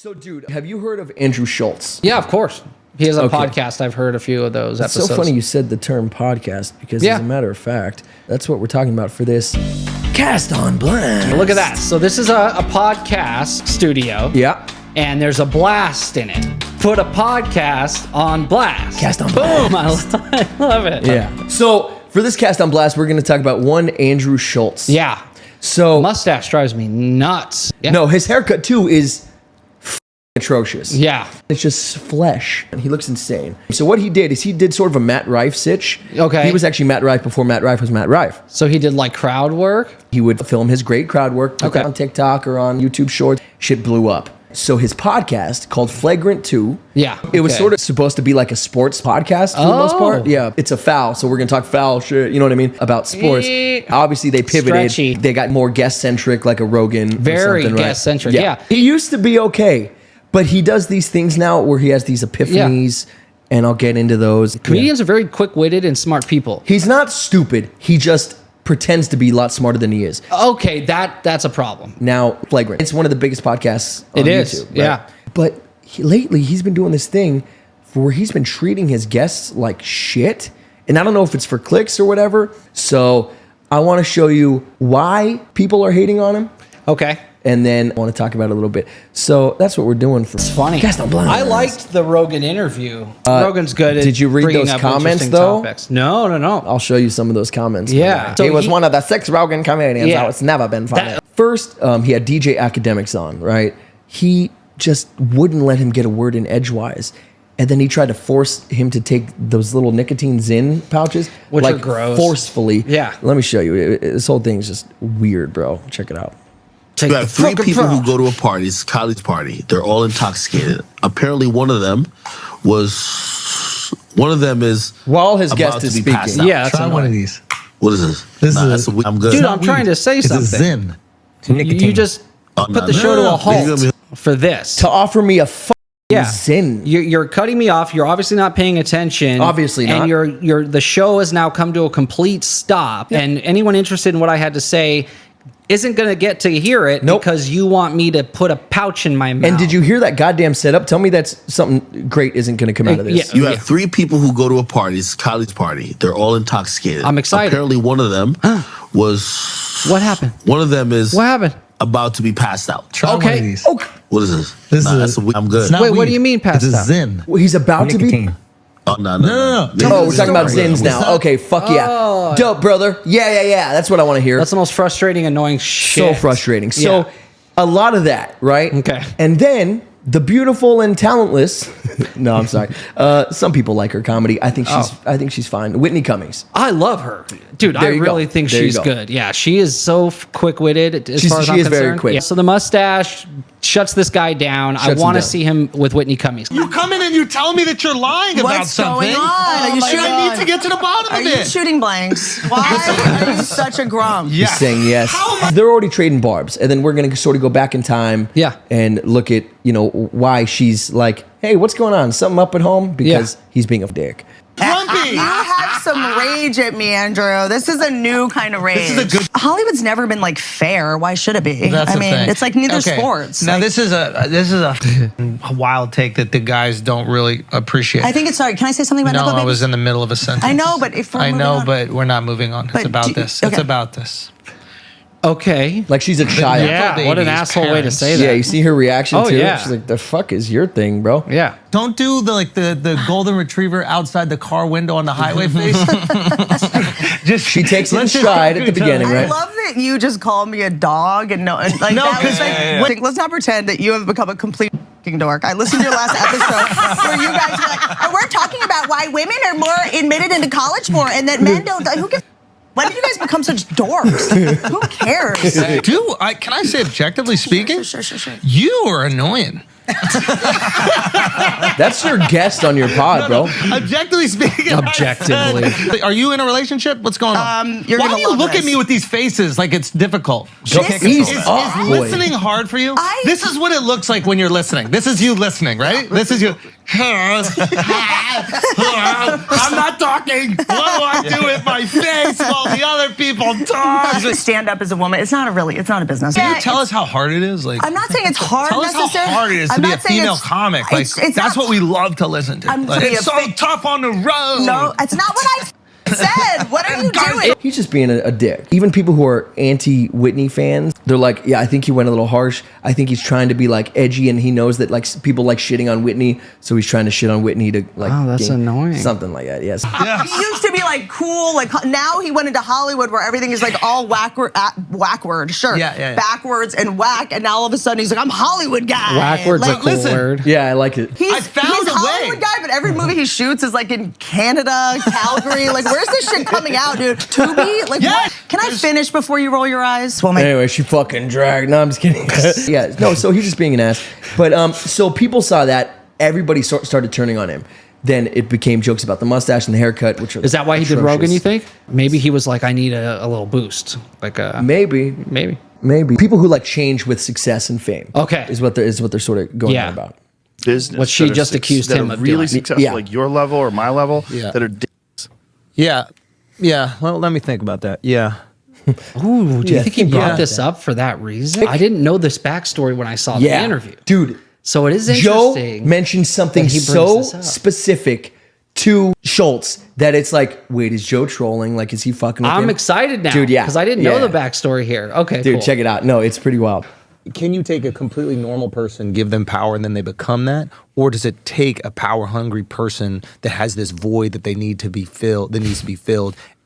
So, dude, have you heard of Andrew Schulz? Yeah, of course. He has a podcast. I've heard a few of those episodes. It's so funny you said the term podcast because, as a matter of fact, that's what we're talking about for this Cast on Blast. Look at that. So this is a podcast studio. Yeah. And there's a blast in it. Put a podcast on blast. Cast on Blast. Boom. I love it. Yeah. So for this Cast on Blast, we're going to talk about one Andrew Schulz. Yeah. So mustache drives me nuts. Yeah. No, his haircut too is atrocious. Yeah. It's just flesh. And he looks insane. So what he did is he did sort of a Matt Rife sitch. Okay. He was actually Matt Rife before Matt Rife was Matt Rife. So he did like crowd work? He would film his great crowd work put that on TikTok or on YouTube Shorts. Shit blew up. So his podcast called Flagrant 2. Yeah. It was sort of supposed to be like a sports podcast for the most part. Yeah. It's a foul. So we're going to talk foul shit. You know what I mean? About sports. Obviously they pivoted. Stretchy. They got more guest centric, like a Rogan. Very or something, guest centric. Right? Yeah. He used to be okay, but he does these things now where he has these epiphanies, and I'll get into those. Comedians are very quick-witted and smart people. He's not stupid. He just pretends to be a lot smarter than he is. Okay, that's a problem. Now, Flagrant. It's one of the biggest podcasts on YouTube. Right? Yeah. But lately, he's been doing this thing where he's been treating his guests like shit. And I don't know if it's for clicks or whatever. So I want to show you why people are hating on him. Okay. And then I want to talk about it a little bit. So that's what we're doing for It's funny. Cast on Blast. I liked the Rogan interview. Rogan's good at Did you read bringing those up comments, interesting though? topics. No. I'll show you some of those comments. Yeah. So he was one of the 6 Rogan comedians. Yeah. Yeah. It's never been funny. First, he had DJ Academics on, right? He just wouldn't let him get a word in edgewise. And then he tried to force him to take those little nicotine Zyn pouches. Which like are gross. Forcefully. Yeah. Let me show you. This whole thing's just weird, bro. Check it out. You have 3 people who go to a party, it's a college party. They're all intoxicated. Apparently one of them is while his about guest to is be speaking. passed out. Yeah, that's Try one of these. What is this? I'm good. Dude, I'm trying to say It's a something. Zyn. You just put the show to a halt for this. To offer me a Zyn. You're cutting me off. You're obviously not paying attention. Obviously not. And the show has now come to a complete stop. Yeah. And anyone interested in what I had to say isn't going to get to hear it because you want me to put a pouch in my mouth. And did you hear that goddamn setup? Tell me that's something great isn't going to come out of this. You have 3 people who go to a party, it's a college party. They're all intoxicated. I'm excited. Apparently one of them was... What happened? One of them is... What happened? About to be passed out. Try one of these. Okay. What is this? I'm good. Wait, what do you mean passed out? It's a Zyn. Well, he's about to be... Oh, no. Oh, we're talking about Zins now. Okay, fuck yeah. Dope, brother. Yeah. That's what I want to hear. That's the most frustrating, annoying shit. So frustrating. So a lot of that, right? Okay. And then the beautiful and talentless. No, I'm sorry. Some people like her comedy. I think she's fine. Whitney Cummings. I love her, dude. I really think she's good. Yeah, she is so quick-witted. As far as I'm concerned. Very quick. Yeah, so the mustache shuts this guy down. I want to see him with Whitney Cummings. You come in and you tell me that you're lying about something. What's going on? Are you shooting? I need to get to the bottom of it. Are you shooting blanks? Why are you such a grump? He's saying yes. They're already trading barbs, and then we're going to sort of go back in time and look at, why she's like, hey, what's going on? Something up at home? Because he's being a dick. Grumpy. You have some rage at me, Andrew. This is a new kind of rage. This is a good... Hollywood's never been like fair. Why should it be? That's I mean, thing. it's like neither sports. Now like, this is a wild take that the guys don't really appreciate. I think it's sorry. Can I say something about No, Nepo I was in the middle of a sentence. I know, but if we're moving on. but we're not moving on. It's about this. It's okay. about this. Okay. Like she's a child. Yeah, what an asshole way to say that. Yeah, you see her reaction too? Yeah. She's like, the fuck is your thing, bro? Yeah. Don't do the golden retriever outside the car window on the highway face. She takes it in stride at the beginning, I right? love that you just called me a dog and like that was like, let's not pretend that you have become a complete dork. I listened to your last episode where you guys were like, oh, we're talking about why women are more admitted into college more and that men don't. Who gives? When did you guys become such dorks? Who cares? Can I say objectively speaking? Sure. You are annoying. That's your guest on your pod, bro. Objectively speaking. Objectively. Are you in a relationship? What's going on? You're Why gonna do you love look this. at me with these faces like it's difficult? Ease up, Is boy. listening hard for you? This is what it looks like when you're listening. This is you listening, right? This is you. I'm not talking. What do I do with my face while the other people talk? Stand up as a woman. It's not a business. Can you tell us how hard it is? Like, I'm not saying it's hard. tell us how hard it is to be a female comic. Like, that's what we love to listen to. Like, it's so tough on the road. No, it's not what I said. What are you doing? He's just being a dick. Even people who are anti-Whitney fans, they're like, yeah, I think he went a little harsh. I think he's trying to be like edgy, and he knows that like people like shitting on Whitney, so he's trying to shit on Whitney to like. Oh, that's annoying. Something like that. Yes. He used to be like cool, like now he went into Hollywood where everything is like all wackward, sure, backwards and whack, and now all of a sudden he's like, I'm Hollywood guy. Wackward's a cool word. Yeah, I like it. He's Hollywood guy, but every movie he shoots is like in Canada, Calgary. Like, where's this shit coming out, dude? Tubi? Like, what? Can I finish before you roll your eyes? Well, anyway, she fucking dragged. No, I'm just kidding. Yeah, no, so he's just being an ass. But so people saw that. Everybody started turning on him. Then it became jokes about the mustache and the haircut, which is that why he did Rogan? You think? Maybe he was like, I need a little boost, like maybe. People who like change with success and fame. Okay, is what they're sort of going on about. Business. What she just accused him of really doing. successful, like your level or my level, that are dicks. Yeah. Well, let me think about that. Yeah. Ooh, do you think he brought this up for that reason? I didn't know this backstory when I saw the interview, dude. So it is Joe interesting. mentioned something so specific to Schulz that it's like, wait, is Joe trolling? Like, is he fucking with him? I'm excited now, dude. Yeah, because I didn't know the backstory here. Okay, dude, cool. check it out. No, it's pretty wild. Can you take a completely normal person, give them power, and then they become that? Or does it take a power-hungry person that has this void that needs to be filled,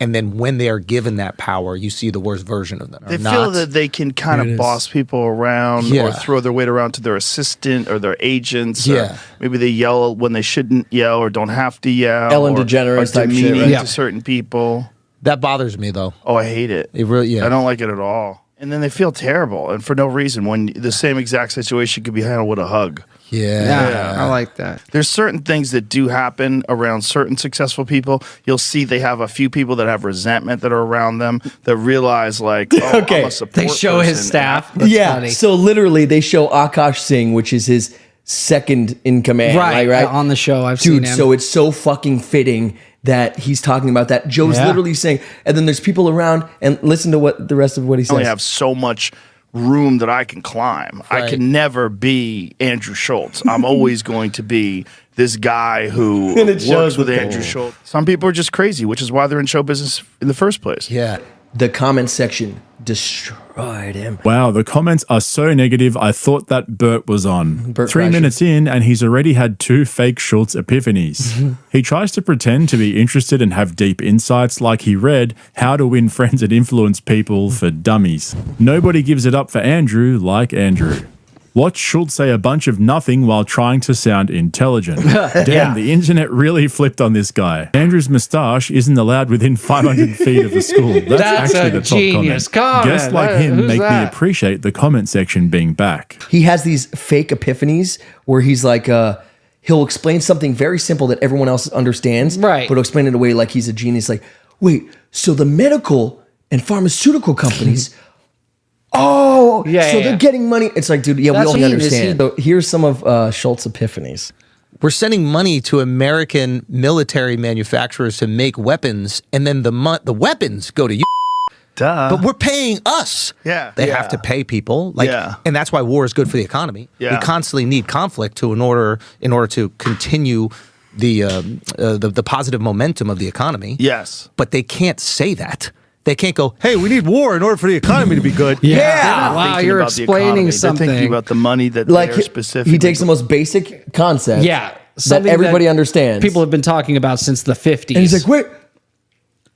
and then when they are given that power, you see the worst version of them? They feel that they can kind of boss people around or throw their weight around to their assistant or their agents. Yeah. Maybe they yell when they shouldn't yell or don't have to yell. Ellen DeGeneres type shit, right? To certain people. That bothers me, though. Oh, I hate it. It really, I don't like it at all. And then they feel terrible, and for no reason, when the same exact situation could be handled with a hug. Yeah, I like that. There's certain things that do happen around certain successful people. You'll see they have a few people that have resentment that are around them that realize, like, oh, I'm a support they show person. his staff. That's funny. So literally, they show Akash Singh, which is his second in command, right? On the show, I've seen him. So it's so fucking fitting that he's talking about that. Joe's literally saying, and then there's people around, and listen to what the rest of what he says. I only have so much room that I can climb. I can never be Andrew Schulz. I'm always going to be this guy who works with Andrew Schulz. Some people are just crazy, which is why they're in show business in the first place. Yeah. The comment section destroyed him. Wow, the comments are so negative. I thought that Bert was on. 3 minutes in, and he's already had 2 fake Schulz epiphanies. He tries to pretend to be interested and have deep insights, like he read How to Win Friends and Influence People for Dummies. Nobody gives it up for Andrew like Andrew. Watch Schulz say a bunch of nothing while trying to sound intelligent. Damn, the internet really flipped on this guy. Andrew's moustache isn't allowed within 500 feet of the school. That's actually the top genius comment. Guests like him make me appreciate the comment section being back. He has these fake epiphanies where he's like, he'll explain something very simple that everyone else understands, right? But he'll explain it in a way like he's a genius. Like, wait, so the medical and pharmaceutical companies... so they're getting money. It's like, dude, we all understand. So here's some of Schulz epiphanies. We're sending money to American military manufacturers to make weapons, and then the weapons go to you. Duh. But we're paying us. Yeah. They have to pay people. And that's why war is good for the economy. Yeah. We constantly need conflict in order to continue the positive momentum of the economy. Yes. But they can't say that. They can't go, hey, we need war in order for the economy to be good. Wow, you're explaining something. They're thinking about the money that they're specifically. He takes the most basic concept that everybody understands. People have been talking about since the 50s. And he's like,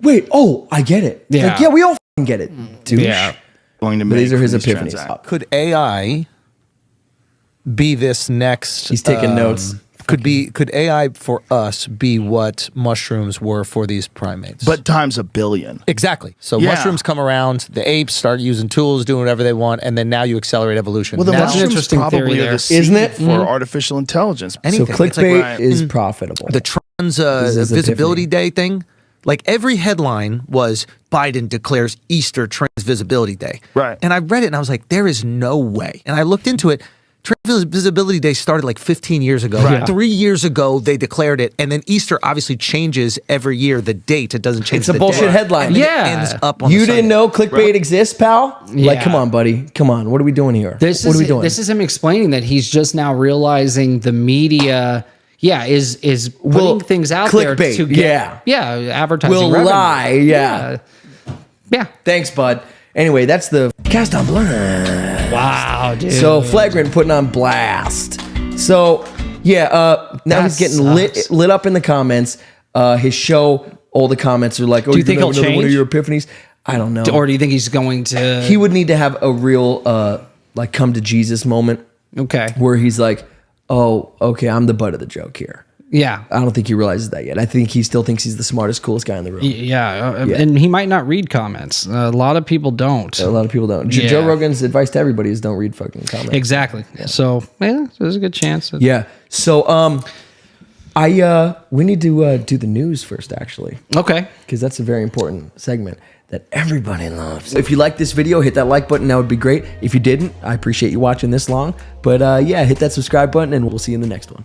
wait, I get it. Yeah. Like, we all fucking get it, dude. Yeah. Going to but these are his epiphanies. Could AI be this next... He's taking notes. Could AI for us be what mushrooms were for these primates? But times a billion. Exactly. So mushrooms come around, the apes start using tools, doing whatever they want, and then now you accelerate evolution. Well, the That's an mushrooms interesting probably theory are there. the seed Isn't it? for artificial intelligence. So clickbait is profitable. The trans visibility day thing, like every headline was Biden declares Easter Trans Visibility Day. Right. And I read it and I was like, there is no way. And I looked into it. Visibility Day started like 15 years ago. Right. 3 years ago, they declared it. And then Easter obviously changes every year the date. It doesn't change It's a the bullshit day. headline. And then Yeah. it ends up on You the didn't Sunday. know clickbait exists, pal? Like, Yeah. come on, buddy. Come on. What are we doing here? What are we doing? This is him explaining that he's just now realizing the media, is putting Will- things out there clickbait, to get, advertising. Will revenue. lie, yeah. Yeah. Thanks, bud. Anyway, that's the cast on blast. Wow, dude. So Flagrant putting on blast. So now That he's getting sucks. lit up in the comments. His show, all the comments are like, "Oh, Do you think gonna have he'll another one of change? your epiphanies?" I don't know. Or do you think he's going to? He would need to have a real like come to Jesus moment Okay. where he's like, "Oh, okay, I'm the butt of the joke here." Yeah. I don't think he realizes that yet. I think he still thinks he's the smartest, coolest guy in the room. Yeah. And he might not read comments. A lot of people don't. A lot of people don't. Yeah. Joe Rogan's advice to everybody is don't read fucking comments. Exactly. So, there's a good chance. Yeah. So we need to do the news first, actually, Okay. because that's a very important segment that everybody loves. If you like this video, hit that like button. That would be great. If you didn't, I appreciate you watching this long. But hit that subscribe button, and we'll see you in the next one.